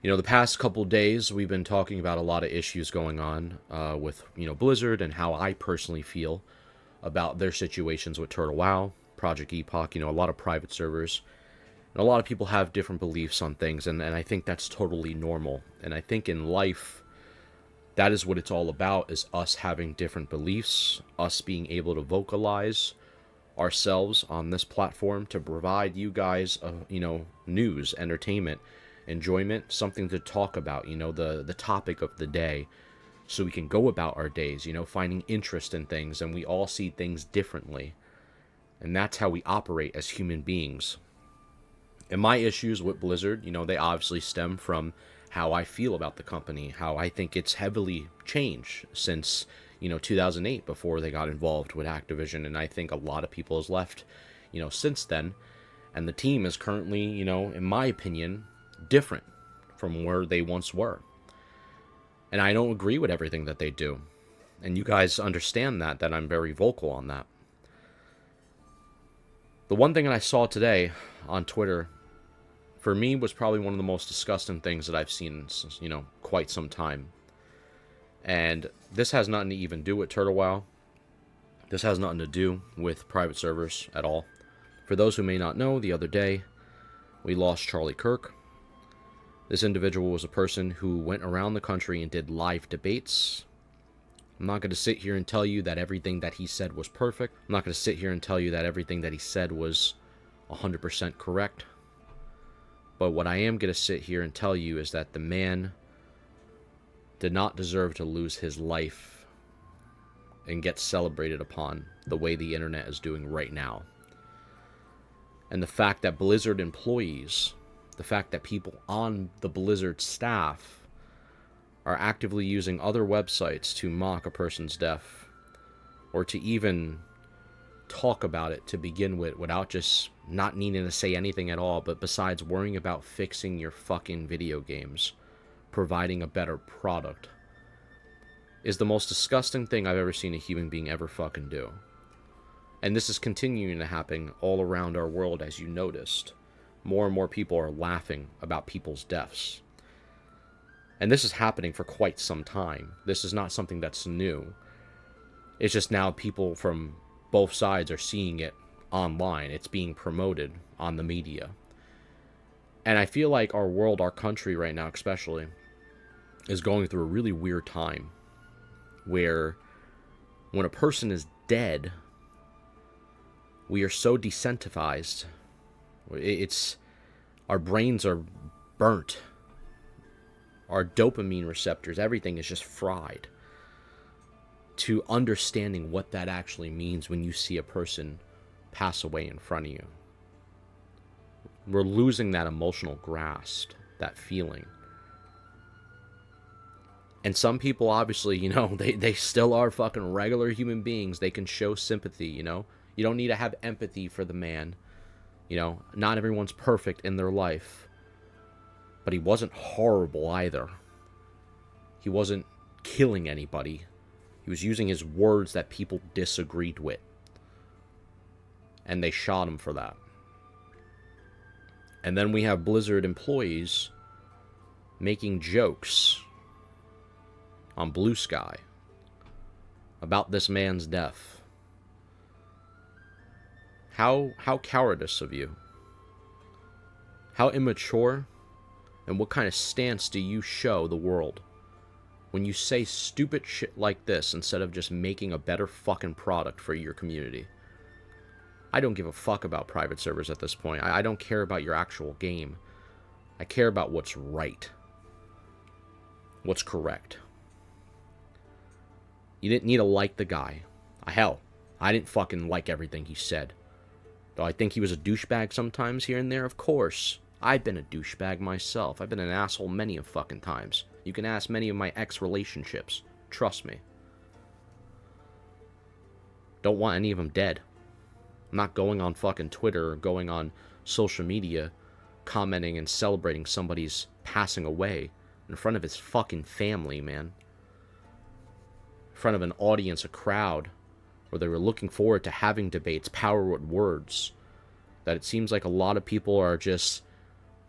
The past couple days we've been talking about a lot of issues going on with Blizzard and how I personally feel about their situations with Turtle WoW, Project Epoch. A lot of private servers, and a lot of people have different beliefs on things, and I think that's totally normal. And I think in life, that is what it's all about: is us having different beliefs, us being able to vocalize ourselves on this platform to provide you guys, news, entertainment, enjoyment, something to talk about, the topic of the day, so we can go about our days, finding interest in things, and we all see things differently. And that's how we operate as human beings. And my issues with Blizzard, they obviously stem from how I feel about the company, how I think it's heavily changed since 2008, before they got involved with Activision. And I think a lot of people has left since then, and the team is currently, in my opinion, different from where they once were. And I don't agree with everything that they do, and you guys understand that I'm very vocal on that. The one thing that I saw today on Twitter, for me, was probably one of the most disgusting things that I've seen in quite some time. And this has nothing to even do with Turtle WoW. This has nothing to do with private servers at all. For those who may not know, the other day, we lost Charlie Kirk. This individual was a person who went around the country and did live debates. I'm not going to sit here and tell you that everything that he said was perfect. I'm not going to sit here and tell you that everything that he said was 100% correct. But what I am going to sit here and tell you is that the man did not deserve to lose his life and get celebrated upon the way the internet is doing right now. And the fact that Blizzard employees, the fact that people on the Blizzard staff are actively using other websites to mock a person's death, or to even talk about it to begin with, without just not needing to say anything at all, but besides worrying about fixing your fucking video games, providing a better product, is the most disgusting thing I've ever seen a human being ever fucking do. And this is continuing to happen all around our world, as you noticed. More and more people are laughing about people's deaths. And this is happening for quite some time. This is not something that's new. It's just now people from both sides are seeing it online. It's being promoted on the media. And I feel like our world, our country right now especially, is going through a really weird time, where when a person is dead, we are so desensitized. It's, our brains are burnt. Our dopamine receptors, everything is just fried to understanding what that actually means when you see a person pass away in front of you. We're losing that emotional grasp, that feeling. And some people, obviously, they still are fucking regular human beings. They can show sympathy, You don't need to have empathy for the man. Not everyone's perfect in their life. But he wasn't horrible either. He wasn't killing anybody. He was using his words that people disagreed with. And they shot him for that. And then we have Blizzard employees making jokes on Blue Sky about this man's death. How cowardice of you. How immature, and what kind of stance do you show the world when you say stupid shit like this instead of just making a better fucking product for your community? I don't give a fuck about private servers at this point. I don't care about your actual game. I care about what's right. What's correct. You didn't need to like the guy. Hell, I didn't fucking like everything he said. Though I think he was a douchebag sometimes here and there, of course. I've been a douchebag myself. I've been an asshole many of fucking times. You can ask many of my ex-relationships. Trust me. Don't want any of them dead. I'm not going on fucking Twitter or going on social media commenting and celebrating somebody's passing away in front of his fucking family, man. In front of an audience, a crowd, where they were looking forward to having debates, power with words. That it seems like a lot of people are just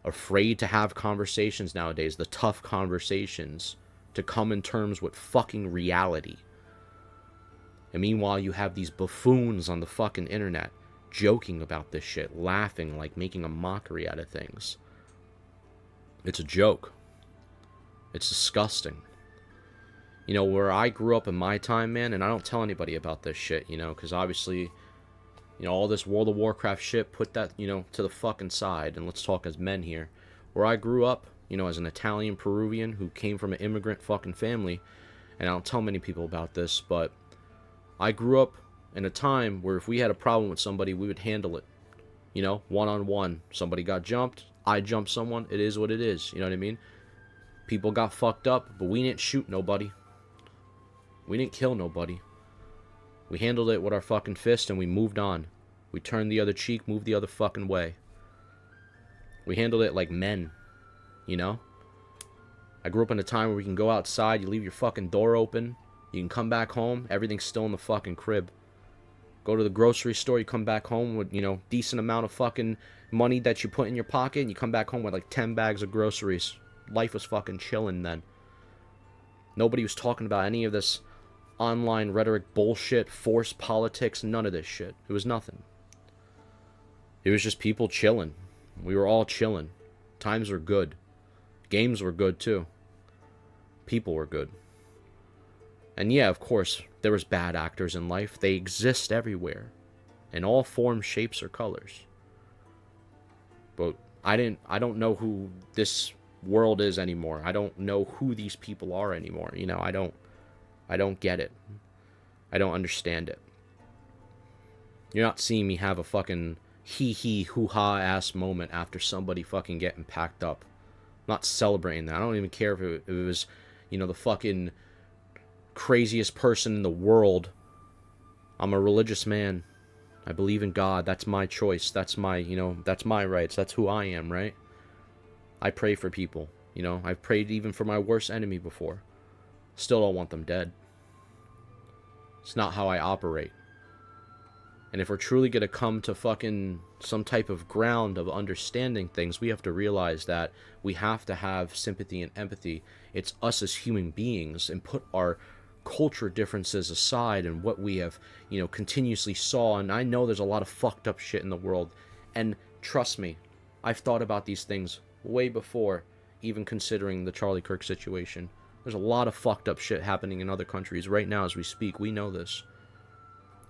afraid to have conversations nowadays, the tough conversations, to come in terms with fucking reality. And meanwhile, you have these buffoons on the fucking internet joking about this shit, laughing, like making a mockery out of things. It's a joke. It's disgusting. You know, where I grew up in my time, man, and I don't tell anybody about this shit, you know, because obviously, you know, all this World of Warcraft shit, put that, you know, to the fucking side, and let's talk as men here. Where I grew up, you know, as an Italian Peruvian who came from an immigrant fucking family, and I don't tell many people about this, but I grew up in a time where if we had a problem with somebody, we would handle it, you know, one-on-one. Somebody got jumped, I jumped someone, it is what it is, you know what I mean? People got fucked up, but we didn't shoot nobody. We didn't kill nobody. We handled it with our fucking fist and we moved on. We turned the other cheek, moved the other fucking way. We handled it like men, you know? I grew up in a time where we can go outside, you leave your fucking door open, you can come back home, everything's still in the fucking crib. Go to the grocery store, you come back home with, you know, decent amount of fucking money that you put in your pocket, and you come back home with like 10 bags of groceries. Life was fucking chilling then. Nobody was talking about any of this online rhetoric bullshit, forced politics, none of this shit. It was nothing. It was just people chilling. We were all chilling. Times were good. Games were good too. People were good. And yeah, of course, there was bad actors in life. They exist everywhere. In all forms, shapes, or colors. But I don't know who this world is anymore. I don't know who these people are anymore. You know, I don't get it. I don't understand it. You're not seeing me have a fucking hee-hee, hoo-ha ass moment after somebody fucking getting packed up. I'm not celebrating that. I don't even care if it was, you know, the fucking craziest person in the world. I'm a religious man. I believe in God. That's my choice. That's my, you know, that's my rights. That's who I am, right? I pray for people. You know, I've prayed even for my worst enemy before. Still don't want them dead. It's not how I operate. And if we're truly going to come to fucking some type of ground of understanding things, we have to realize that we have to have sympathy and empathy. It's us as human beings, and put our culture differences aside and what we have, you know, continuously saw. And I know there's a lot of fucked up shit in the world. And trust me, I've thought about these things way before even considering the Charlie Kirk situation. There's a lot of fucked up shit happening in other countries right now as we speak. We know this.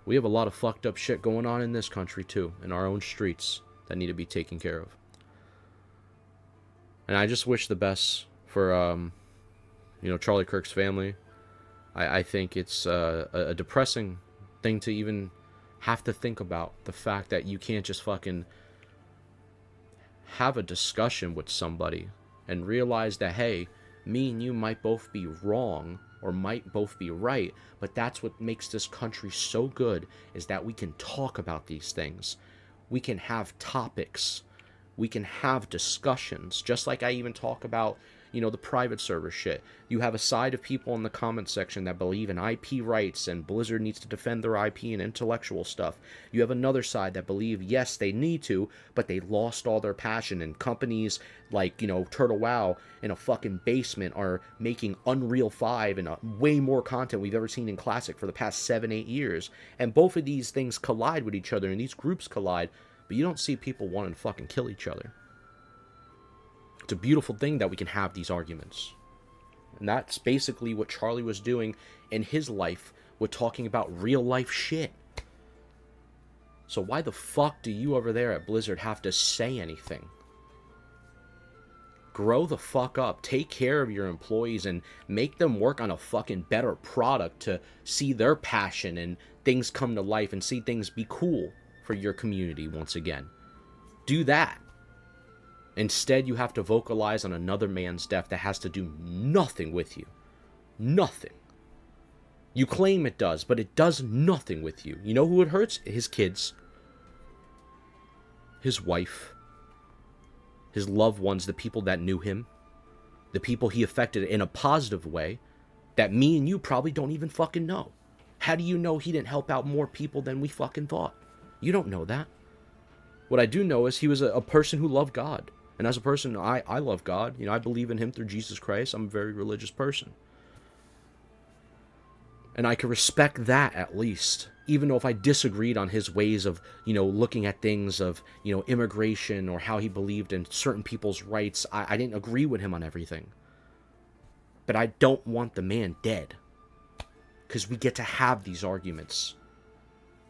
We have a lot of fucked up shit going on in this country too, in our own streets, that need to be taken care of. And I just wish the best for, you know, Charlie Kirk's family. I think it's a depressing thing to even have to think about. The fact that you can't just fucking have a discussion with somebody and realize that, hey, me and you might both be wrong or might both be right, but that's what makes this country so good, is that we can talk about these things. We can have topics. We can have discussions. Just like I even talk about, you know, the private server shit. You have a side of people in the comment section that believe in IP rights and Blizzard needs to defend their IP and intellectual stuff. You have another side that believe, yes, they need to, but they lost all their passion, and companies like, you know, Turtle WoW in a fucking basement are making Unreal 5 and way more content we've ever seen in Classic for the past 7-8 years. And both of these things collide with each other, and these groups collide, but you don't see people wanting to fucking kill each other. It's a beautiful thing that we can have these arguments. And that's basically what Charlie was doing in his life, with talking about real life shit. So why the fuck do you over there at Blizzard have to say anything? Grow the fuck up. Take care of your employees and make them work on a fucking better product to see their passion and things come to life and see things be cool for your community once again. Do that. Instead, you have to vocalize on another man's death that has to do nothing with you. Nothing. You claim it does, but it does nothing with you. You know who it hurts? His kids. His wife. His loved ones, the people that knew him. The people he affected in a positive way that me and you probably don't even fucking know. How do you know he didn't help out more people than we fucking thought? You don't know that. What I do know is he was a person who loved God. And as a person, I love God. You know, I believe in him through Jesus Christ. I'm a very religious person. And I can respect that at least. Even though if I disagreed on his ways of, you know, looking at things of, you know, immigration or how he believed in certain people's rights, I didn't agree with him on everything. But I don't want the man dead. Because we get to have these arguments.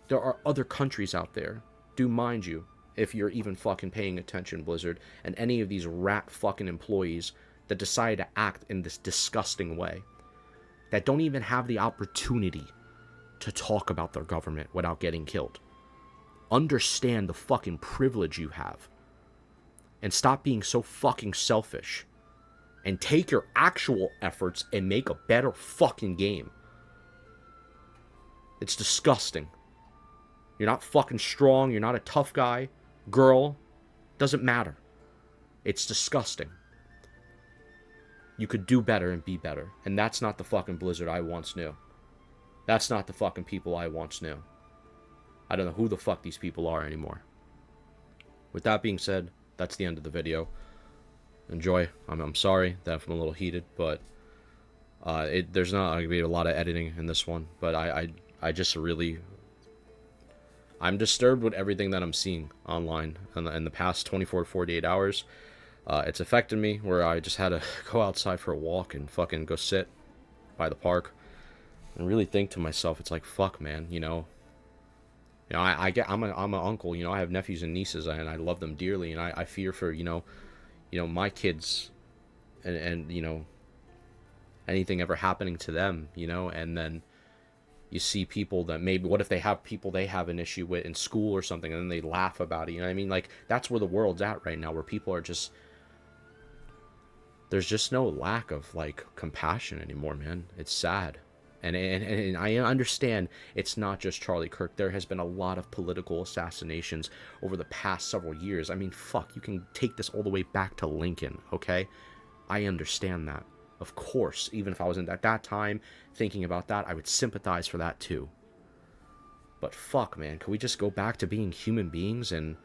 There are other countries out there, do mind you, if you're even fucking paying attention, Blizzard, and any of these rat fucking employees that decide to act in this disgusting way, that don't even have the opportunity to talk about their government without getting killed. Understand the fucking privilege you have. And stop being so fucking selfish. And take your actual efforts and make a better fucking game. It's disgusting. You're not fucking strong. You're not a tough guy. Girl. Doesn't matter. It's disgusting. You could do better and be better. And that's not the fucking Blizzard I once knew. That's not the fucking people I once knew. I don't know who the fuck these people are anymore. With that being said, that's the end of the video. Enjoy. I'm sorry that I'm a little heated, but there's not going to be a lot of editing in this one. But I just really... I'm disturbed with everything that I'm seeing online in the past 24 to 48 hours. It's affected me where I just had to go outside for a walk and fucking go sit by the park and really think to myself, it's like, fuck, man, you know, I'm an uncle, you know, I have nephews and nieces and I love them dearly, and I fear for, you know, my kids and you know, anything ever happening to them, you know, and then you see people that maybe, what if they have people they have an issue with in school or something, and then they laugh about it, you know what I mean? Like, that's where the world's at right now, where people are just, there's just no lack of, like, compassion anymore, man. It's sad. And I understand it's not just Charlie Kirk. There has been a lot of political assassinations over the past several years. I mean, fuck, you can take this all the way back to Lincoln, okay? I understand that. Of course, even if I wasn't at that time thinking about that, I would sympathize for that too. But fuck, man, can we just go back to being human beings and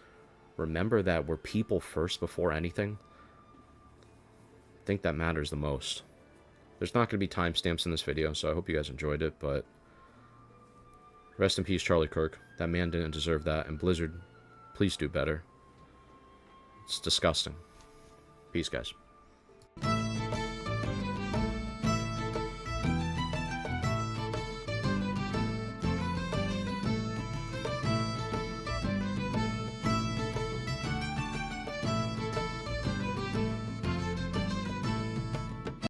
remember that we're people first before anything? I think that matters the most. There's not going to be timestamps in this video, so I hope you guys enjoyed it, but rest in peace, Charlie Kirk. That man didn't deserve that, and Blizzard, please do better. It's disgusting. Peace, guys.